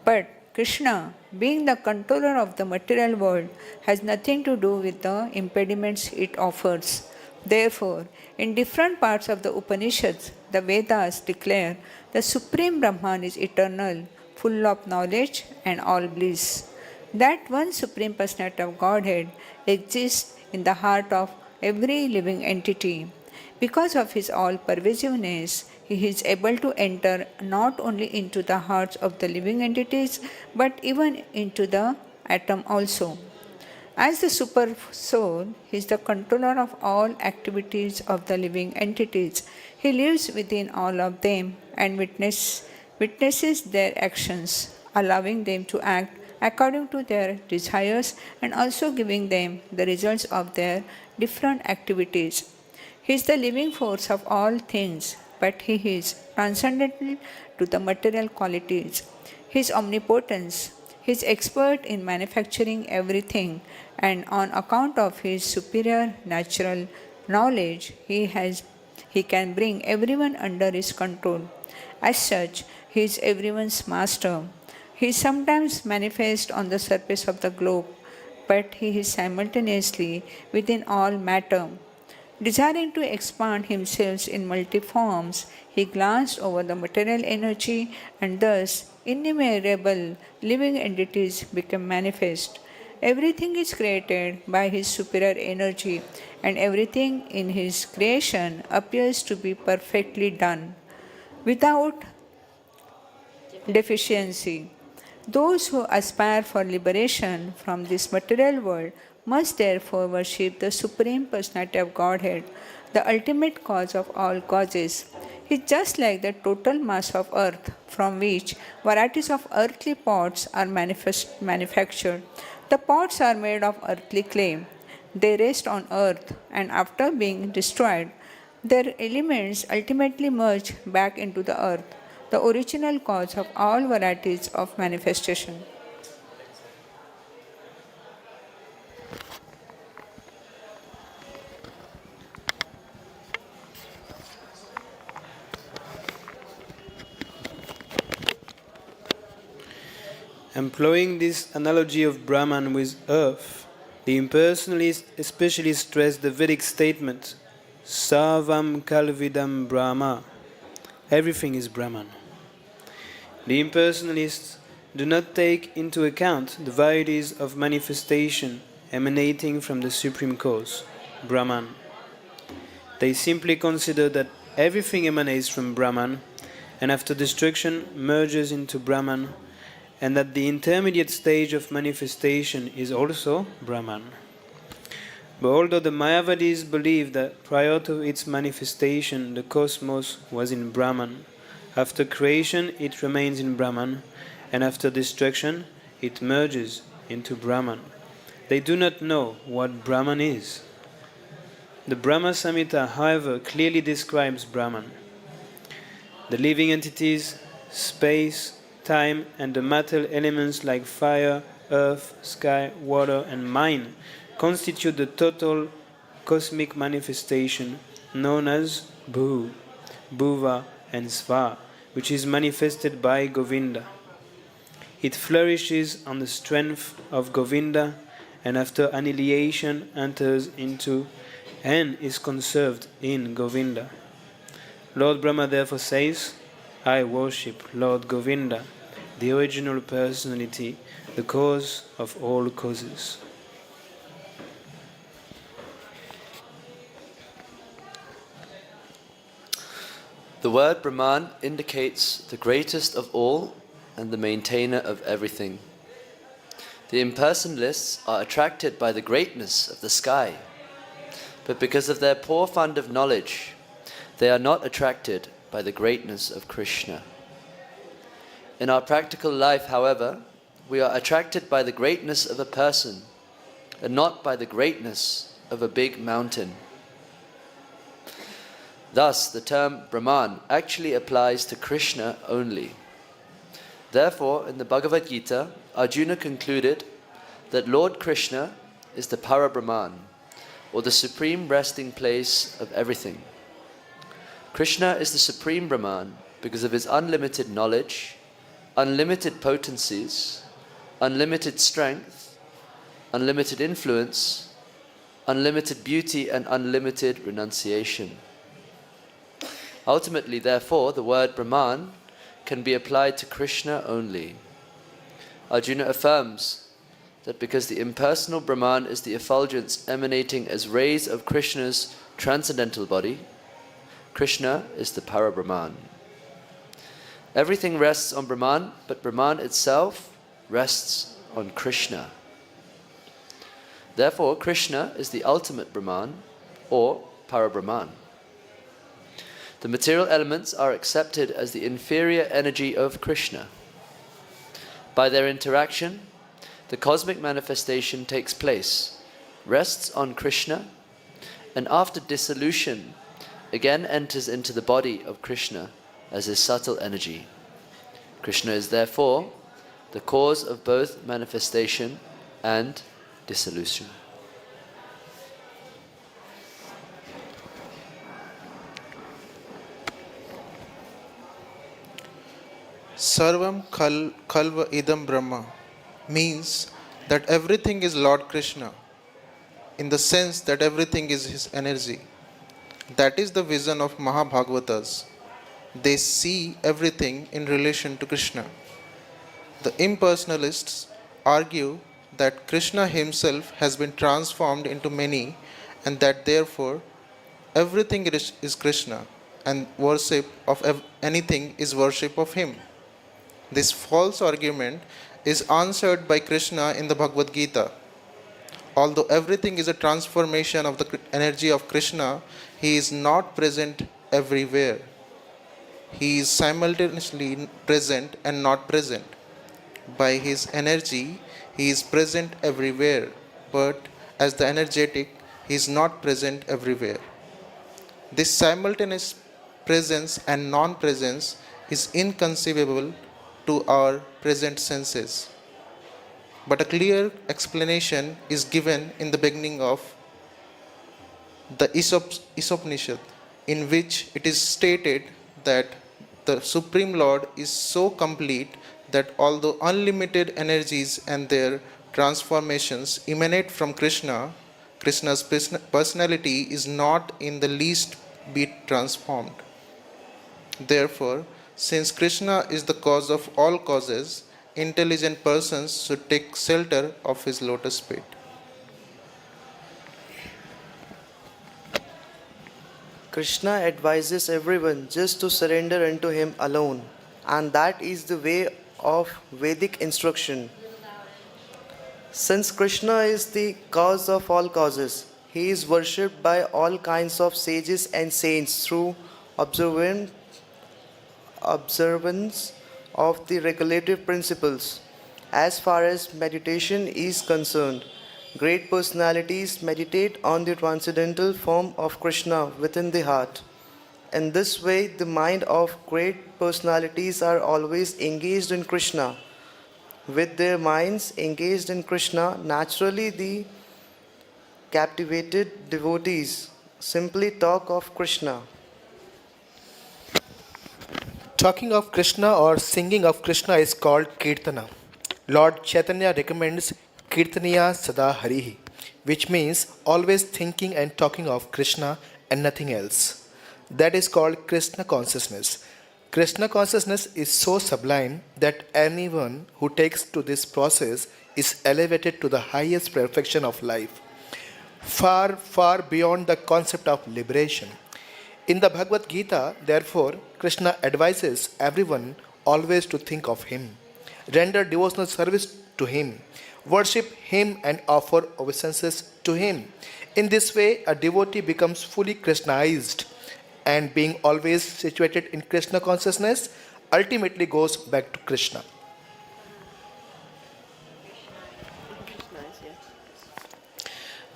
But Krishna, being the controller of the material world, has nothing to do with the impediments it offers. Therefore, in different parts of the Upanishads, the Vedas declare the Supreme Brahman is eternal, full of knowledge and all bliss. That one Supreme Personality of Godhead exists in the heart of every living entity. Because of his all-pervasiveness, he is able to enter not only into the hearts of the living entities, but even into the atom also. As the super soul, he is the controller of all activities of the living entities. He lives within all of them and witnesses their actions, allowing them to act according to their desires and also giving them the results of their different activities. He is the living force of all things, but he is transcendental to the material qualities. His omnipotence, he is expert in manufacturing everything, and on account of his superior natural knowledge, he can bring everyone under his control. As such, he is everyone's master. He is sometimes manifest on the surface of the globe, but he is simultaneously within all matter. Desiring to expand himself in multi-forms, he glanced over the material energy, and thus innumerable living entities become manifest. Everything is created by his superior energy, and everything in his creation appears to be perfectly done, without deficiency. Those who aspire for liberation from this material world must therefore worship the Supreme Personality of Godhead, the ultimate cause of all causes. He is just like the total mass of earth, from which varieties of earthly pots are manufactured. The pots are made of earthly clay. They rest on earth, and after being destroyed, their elements ultimately merge back into the earth, the original cause of all varieties of manifestation. Employing this analogy of Brahman with earth, the impersonalists especially stress the Vedic statement, Sarvam Kalvidam Brahma. Everything is Brahman. The impersonalists do not take into account the varieties of manifestation emanating from the Supreme Cause, Brahman. They simply consider that everything emanates from Brahman and after destruction merges into Brahman, and that the intermediate stage of manifestation is also Brahman. But although the Mayavadis believe that prior to its manifestation the cosmos was in Brahman, after creation it remains in Brahman, and after destruction it merges into Brahman, they do not know what Brahman is. The Brahma Samhita, however, clearly describes Brahman. The living entities, space, time, and the material elements like fire, earth, sky, water, and mind constitute the total cosmic manifestation known as Bhu, Bhuva, and Sva, which is manifested by Govinda. It flourishes on the strength of Govinda and after annihilation enters into and is conserved in Govinda. Lord Brahma therefore says, I worship Lord Govinda, the original personality, the cause of all causes. The word Brahman indicates the greatest of all and the maintainer of everything. The impersonalists are attracted by the greatness of the sky, but because of their poor fund of knowledge, they are not attracted by the greatness of Krishna. In our practical life, however, we are attracted by the greatness of a person and not by the greatness of a big mountain. Thus, the term Brahman actually applies to Krishna only. Therefore, in the Bhagavad Gita, Arjuna concluded that Lord Krishna is the Para-Brahman, or the supreme resting place of everything. Krishna is the supreme Brahman because of his unlimited knowledge, unlimited potencies, unlimited strength, unlimited influence, unlimited beauty, and unlimited renunciation. Ultimately, therefore, the word Brahman can be applied to Krishna only. Arjuna affirms that because the impersonal Brahman is the effulgence emanating as rays of Krishna's transcendental body, Krishna is the Para-Brahman. Everything rests on Brahman, but Brahman itself rests on Krishna. Therefore, Krishna is the ultimate Brahman, or Para-Brahman. The material elements are accepted as the inferior energy of Krishna. By their interaction, the cosmic manifestation takes place, rests on Krishna, and after dissolution, again enters into the body of Krishna as his subtle energy. Krishna is therefore the cause of both manifestation and dissolution. Sarvam Kalva Idam Brahma means that everything is Lord Krishna, in the sense that everything is his energy. That is the vision of Mahabhagavatas. They see everything in relation to Krishna. The impersonalists argue that Krishna himself has been transformed into many and that therefore everything is Krishna and worship of anything is worship of him. This false argument is answered by Krishna in the Bhagavad Gita. Although everything is a transformation of the energy of Krishna, he is not present everywhere. He is simultaneously present and not present. By his energy, he is present everywhere, but as the energetic, he is not present everywhere. This simultaneous presence and non presence is inconceivable to our present senses. But a clear explanation is given in the beginning of the Isopnishad, in which it is stated that the Supreme Lord is so complete that although unlimited energies and their transformations emanate from Krishna, Krishna's personality is not in the least bit transformed. Therefore, since Krishna is the cause of all causes, intelligent persons should take shelter of his lotus feet. Krishna advises everyone just to surrender unto him alone, and that is the way of Vedic instruction. Since Krishna is the cause of all causes, he is worshipped by all kinds of sages and saints through observance of the regulative principles. As far as meditation is concerned, great personalities meditate on the transcendental form of Krishna within the heart. In this way, the mind of great personalities are always engaged in Krishna. With their minds engaged in Krishna, naturally the captivated devotees simply talk of Krishna. Talking of Krishna or singing of Krishna is called Kirtana. Lord Chaitanya recommends Kirtaniya Sada Harihi, which means always thinking and talking of Krishna and nothing else. That is called Krishna consciousness. Krishna consciousness is so sublime that anyone who takes to this process is elevated to the highest perfection of life, far, far beyond the concept of liberation. In the Bhagavad Gita, therefore, Krishna advises everyone always to think of him, render devotional service to him, worship him and offer obeisances to him. In this way, a devotee becomes fully Krishnaized and being always situated in Krishna consciousness ultimately goes back to Krishna.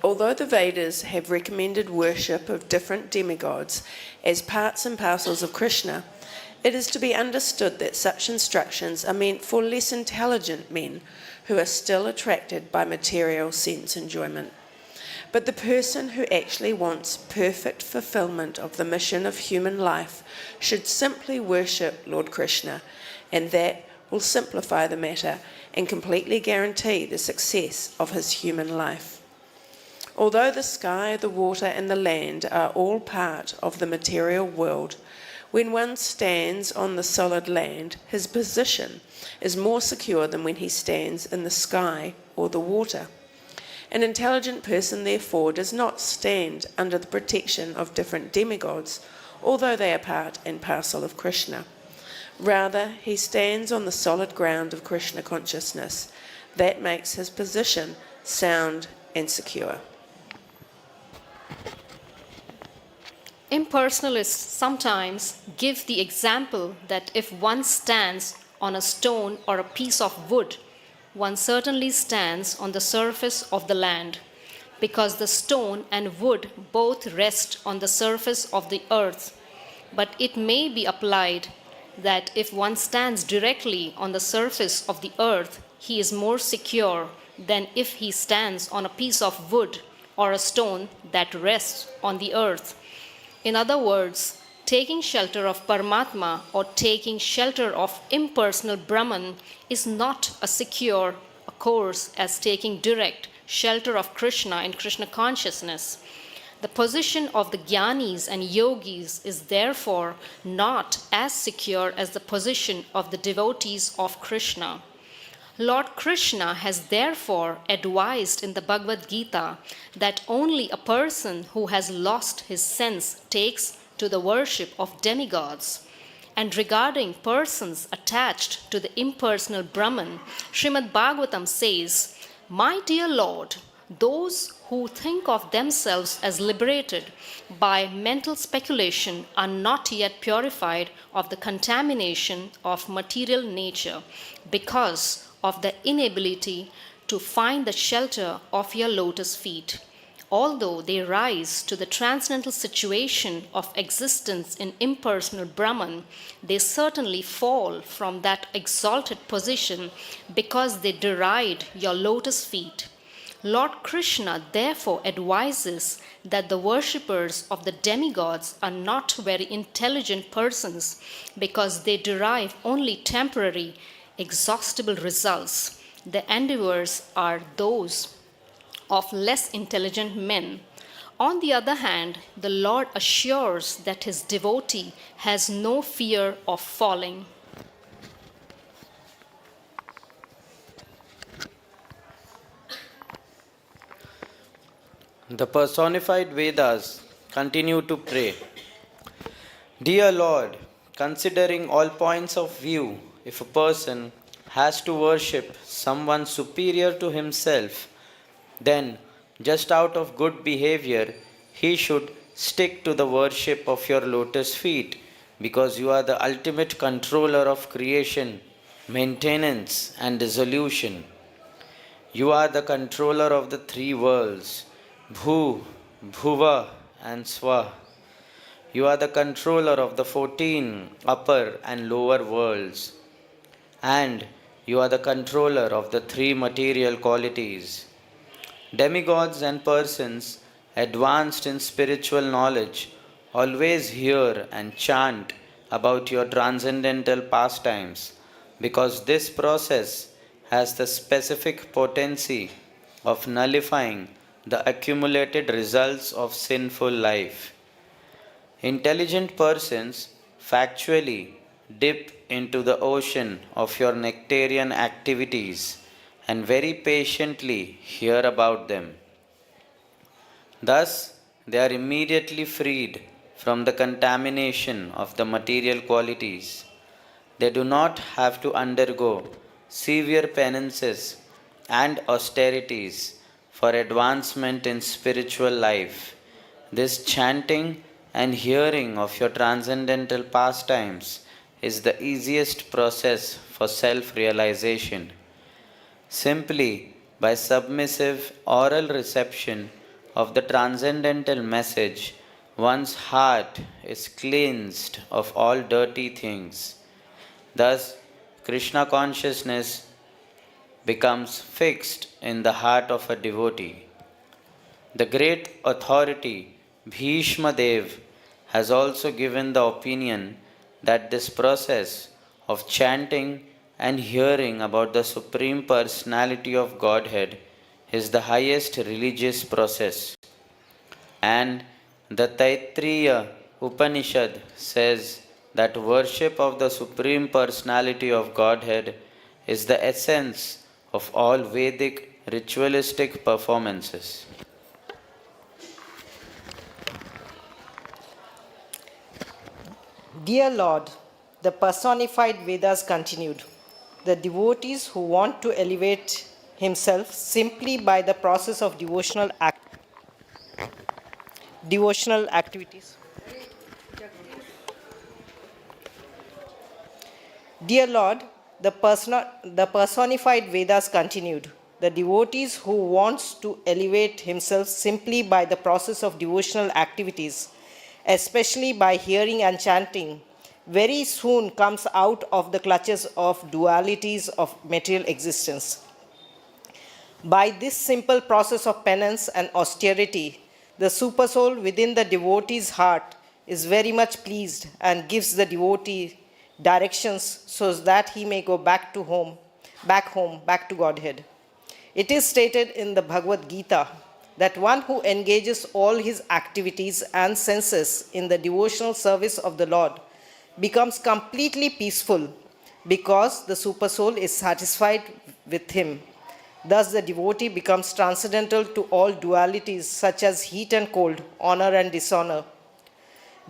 Although the Vedas have recommended worship of different demigods as parts and parcels of Krishna, it is to be understood that such instructions are meant for less intelligent men who are still attracted by material sense enjoyment. But the person who actually wants perfect fulfillment of the mission of human life should simply worship Lord Krishna, and that will simplify the matter and completely guarantee the success of his human life. Although the sky, the water, and the land are all part of the material world, when one stands on the solid land, his position is more secure than when he stands in the sky or the water. An intelligent person, therefore, does not stand under the protection of different demigods, although they are part and parcel of Krishna. Rather, he stands on the solid ground of Krishna consciousness. That makes his position sound and secure. Impersonalists sometimes give the example that if one stands on a stone or a piece of wood, one certainly stands on the surface of the land, because the stone and wood both rest on the surface of the earth. But it may be applied that if one stands directly on the surface of the earth, he is more secure than if he stands on a piece of wood or a stone that rests on the earth. In other words, taking shelter of Paramatma or taking shelter of impersonal Brahman is not as secure a course as taking direct shelter of Krishna in Krishna consciousness. The position of the Jnanis and Yogis is therefore not as secure as the position of the devotees of Krishna. Lord Krishna has therefore advised in the Bhagavad Gita that only a person who has lost his sense takes to the worship of demigods. And regarding persons attached to the impersonal Brahman, Srimad Bhagavatam says, "My dear Lord, those who think of themselves as liberated by mental speculation are not yet purified of the contamination of material nature because of the inability to find the shelter of your lotus feet. Although they rise to the transcendental situation of existence in impersonal Brahman, they certainly fall from that exalted position because they deride your lotus feet. Lord Krishna therefore advises that the worshippers of the demigods are not very intelligent persons because they derive only temporary, exhaustible results. The endeavors are those of less intelligent men. On the other hand, the Lord assures that his devotee has no fear of falling." The personified Vedas continue to pray. Dear Lord, considering all points of view, if a person has to worship someone superior to himself, then, just out of good behavior, he should stick to the worship of your lotus feet, because you are the ultimate controller of creation, maintenance, and dissolution. You are the controller of the three worlds, Bhu, Bhuva, and Swa. You are the controller of the 14 upper and lower worlds. And you are the controller of the three material qualities. Demigods and persons advanced in spiritual knowledge always hear and chant about your transcendental pastimes, because this process has the specific potency of nullifying the accumulated results of sinful life. Intelligent persons factually dip into the ocean of your nectarian activities and very patiently hear about them. Thus, they are immediately freed from the contamination of the material qualities. They do not have to undergo severe penances and austerities for advancement in spiritual life. This chanting and hearing of your transcendental pastimes is the easiest process for self-realization. Simply by submissive oral reception of the transcendental message, one's heart is cleansed of all dirty things. Thus, Krishna consciousness becomes fixed in the heart of a devotee. The great authority Bhishma Dev has also given the opinion that this process of chanting and hearing about the Supreme Personality of Godhead is the highest religious process. And the Taittiriya Upanishad says that worship of the Supreme Personality of Godhead is the essence of all Vedic ritualistic performances. Dear Lord, the personified Vedas continued. The devotees who want to elevate himself simply by the process of devotional activities. Dear Lord, the personified Vedas continued. The devotees who wants to elevate himself simply by the process of devotional activities, especially by hearing and chanting, very soon comes out of the clutches of dualities of material existence. By this simple process of penance and austerity, the supersoul within the devotee's heart is very much pleased and gives the devotee directions so that he may go back to Godhead. It is stated in the Bhagavad Gita that one who engages all his activities and senses in the devotional service of the Lord becomes completely peaceful because the supersoul is satisfied with him. Thus, the devotee becomes transcendental to all dualities such as heat and cold, honor and dishonor.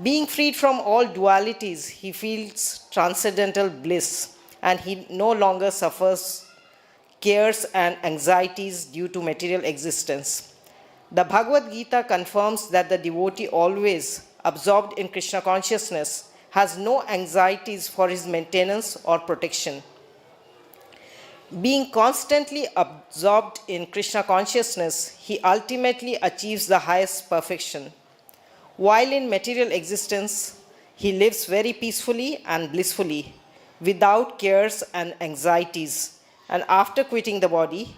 Being freed from all dualities, he feels transcendental bliss, and he no longer suffers cares and anxieties due to material existence. The Bhagavad Gita confirms that the devotee, always absorbed in Krishna consciousness, has no anxieties for his maintenance or protection. Being constantly absorbed in Krishna consciousness, he ultimately achieves the highest perfection. While in material existence, he lives very peacefully and blissfully, without cares and anxieties. And after quitting the body,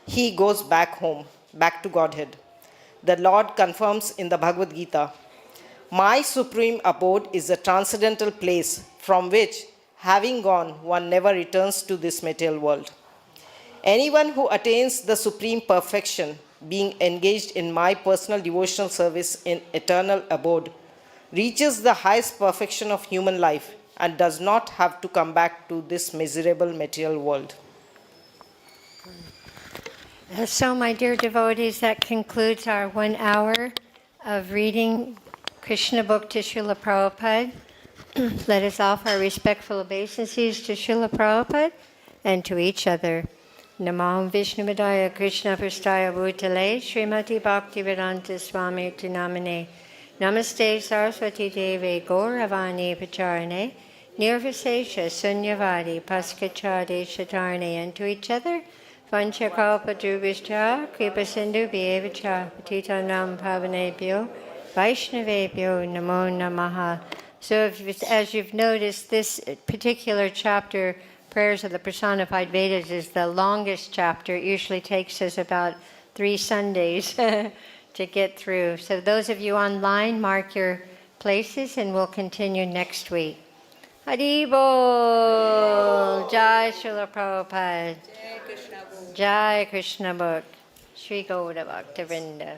he goes back home, back to Godhead. The Lord confirms in the Bhagavad Gita, "My supreme abode is a transcendental place from which, having gone, one never returns to this material world. Anyone who attains the supreme perfection, being engaged in my personal devotional service in eternal abode, reaches the highest perfection of human life and does not have to come back to this miserable material world." So, my dear devotees, that concludes our 1 hour of reading Krishna book to Srila Prabhupada. Let us offer our respectful obeisances to Srila Prabhupada and to each other. Namo Vishnupadaya Krishna Prastaya Bhutale Srimati Bhaktivedanta Swami Namane Namaste Saraswati Deve Gauravani Pacharane Nirvisesha Sunyavadi Paskachade Shatarane, and to each other. Vanchakalpa Drubhishcha Kripa Sindhu Bhyevacha Patitanam Pavanebhyo Vaishnavebhyo Namo Namaha. So as you've noticed, this particular chapter, Prayers of the Personified Vedas, is the longest chapter. It usually takes us about 3 Sundays to get through. So those of you online, mark your places and we'll continue next week. Hari Bol! Jai Srila Prabhupada! Jai Krishna Book! Shri Gauda Bhakta Vrinda!